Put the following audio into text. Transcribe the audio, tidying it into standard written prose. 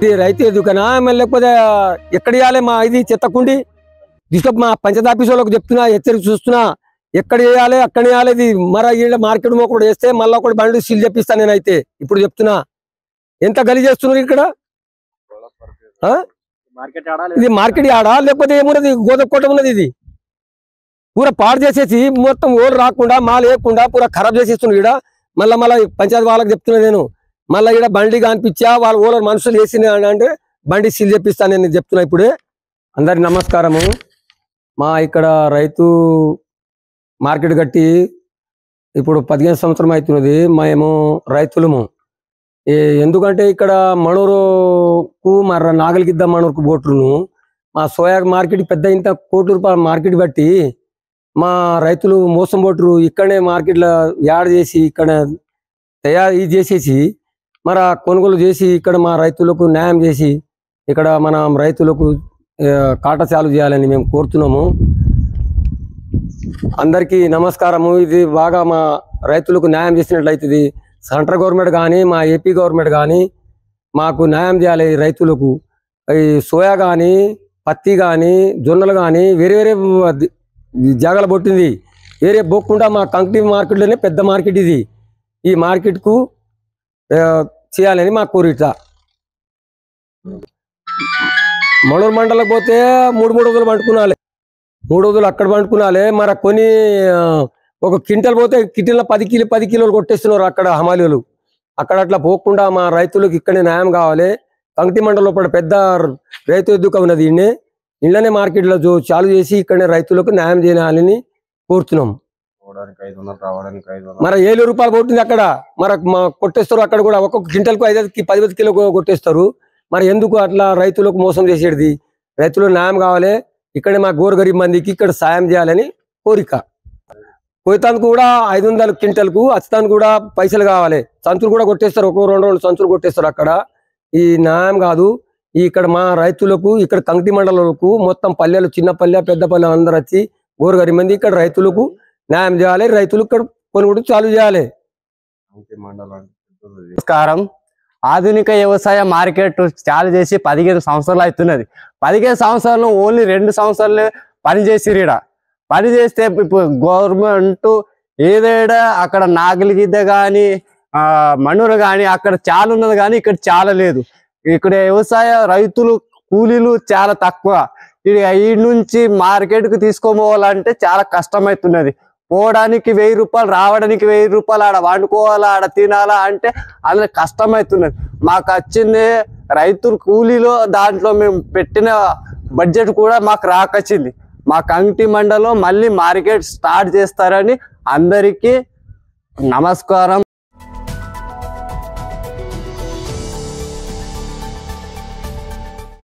ఇది రైతు ఎదుకనా మళ్ళీ లేకపోతే ఎక్కడ ఇవ్వాలి మా ఇది చెత్తకుండి తీసుకు మా పంచాయతీ ఆఫీస్ వాళ్ళకి చెప్తున్నా హెచ్చరిక చూస్తున్నా ఎక్కడ వేయాలి అక్కడ వేయాలి ఇది మరి మార్కెట్ ఒకటి వేస్తే మళ్ళీ ఒకటి బండి సీల్ చెప్పిస్తాను నేనైతే ఇప్పుడు చెప్తున్నా ఎంత గలీజ్ చేస్తున్నారు ఇక్కడ ఇది మార్కెట్ ఆడా లేకపోతే ఏమున్నది గోదకోట ఉన్నది ఇది పూర పాడు చేసేసి మొత్తం ఓళ్ళు రాకుండా మాలు వేయకుండా పూర ఖరాబ్ చేసేస్తున్నారు ఇక్కడ మళ్ళీ పంచాయతీ వాళ్ళకి చెప్తున్నా నేను మళ్ళీ ఇక్కడ బండి కానిపించా వాళ్ళ ఓళ్ళ మనుషులు వేసిన అంటే బండి సీల్ చెప్పిస్తాను నేను చెప్తున్నా ఇప్పుడే అందరికి నమస్కారము మా ఇక్కడ రైతు మార్కెట్ కట్టి ఇప్పుడు 15 సంవత్సరం అవుతున్నది మేము రైతులము ఎందుకంటే ఇక్కడ మణూరుకు మరి నాగలిగిద్ద మణూరుకు బోట్రును మా సోయా మార్కెట్ పెద్ద ఇంత కోటి రూపాయల మార్కెట్ బట్టి మా రైతులు మోసం పోటురు ఇక్కడనే మార్కెట్లో యాడ్ చేసి ఇక్కడ తయారు చేసేసి మరి కొనుగోలు చేసి ఇక్కడ మా రైతులకు న్యాయం చేసి ఇక్కడ మన రైతులకు కాటా చాలు చేయాలని మేము కోరుతున్నాము అందరికీ నమస్కారము ఇది బాగా మా రైతులకు న్యాయం చేసినట్లయితే సెంట్రల్ గవర్నమెంట్ కానీ మా ఏపీ గవర్నమెంట్ కానీ మాకు న్యాయం చేయాలి రైతులకు ఈ సోయా కానీ పత్తి కానీ జొన్నలు కానీ వేరే వేరే జాగాలు పొట్టింది వేరే పోకుండా మా కంకి మార్కెట్లోనే పెద్ద మార్కెట్ ఇది ఈ మార్కెట్కు చేయాలని మా కోరిక మణూరు మండలకు పోతే మూడు రోజులు పండుకునాలి 3 రోజులు అక్కడ పండుకునాలి మరి కొన్ని ఒక క్వింటల్ పోతే క్వింటల్ 10 కిలోలు కొట్టేస్తున్నారు అక్కడ హమాలీలు అక్కడ అట్లా పోకుండా మా రైతులకు ఇక్కడనే న్యాయం కావాలి కంకి మండలంలో పెద్ద రైతు ఎద్దుక ఉన్నది ఇళ్ళనే మార్కెట్లో చాలు చేసి ఇక్కడనే రైతులకు న్యాయం చేయాలని కోరుతున్నాం మరి 7 రూపాయలు కొట్టింది అక్కడ మరి కొట్టేస్తారు అక్కడ కూడా ఒక్కొక్క క్వింటల్కు 5-10 కిలో కొట్టేస్తారు మరి ఎందుకు అట్లా రైతులకు మోసం చేసేది రైతులకు న్యాయం కావాలి ఇక్కడే మా గోరు గరీబ్ మందికి ఇక్కడ సాయం చేయాలని కోరిక పోతానికి కూడా 500 క్వింటల్కు అచ్చుతానికి కూడా పైసలు కావాలి సంచులు కూడా కొట్టేస్తారు ఒక్కో 2 సంచులు కొట్టేస్తారు అక్కడ ఈ న్యాయం కాదు ఇక్కడ మా రైతులకు ఇక్కడ కంకి మండలకు మొత్తం పల్లెలు చిన్న పల్లె పెద్ద పల్లె అందరూ వచ్చి గోరు గరీబ్ మంది ఇక్కడ రైతులకు న్యాయం చేయాలి రైతులు ఇక్కడ కొనుగోలు చాలు చేయాలి నమస్కారం ఆధునిక వ్యవసాయ మార్కెట్ చాలు చేసి 15 సంవత్సరాలు అవుతున్నది 15 సంవత్సరాలు ఓన్లీ 2 సంవత్సరాలు పనిచేసిరు ఇక్కడ పని చేస్తే ఇప్పుడు గవర్నమెంట్ ఏదైనా అక్కడ నాగలిగిద్ద కానీ మణూరు కానీ అక్కడ చాలా ఉన్నది కానీ ఇక్కడ చాలా లేదు ఇక్కడ వ్యవసాయ రైతులు కూలీలు చాలా తక్కువ ఈ నుంచి మార్కెట్కి తీసుకోపోవాలంటే చాలా కష్టమవుతున్నది పోవడానికి 1000 రూపాయలు రావడానికి 1000 రూపాయలు ఆడ వండుకోవాలా ఆడ తినాలా అంటే అందులో కష్టమవుతున్నది మాకు వచ్చింది రైతులు కూలీలో దాంట్లో మేము పెట్టిన బడ్జెట్ కూడా మాకు రాకొచ్చింది మా కంకి మండలం మళ్ళీ మార్కెట్ స్టార్ట్ చేస్తారని అందరికీ నమస్కారం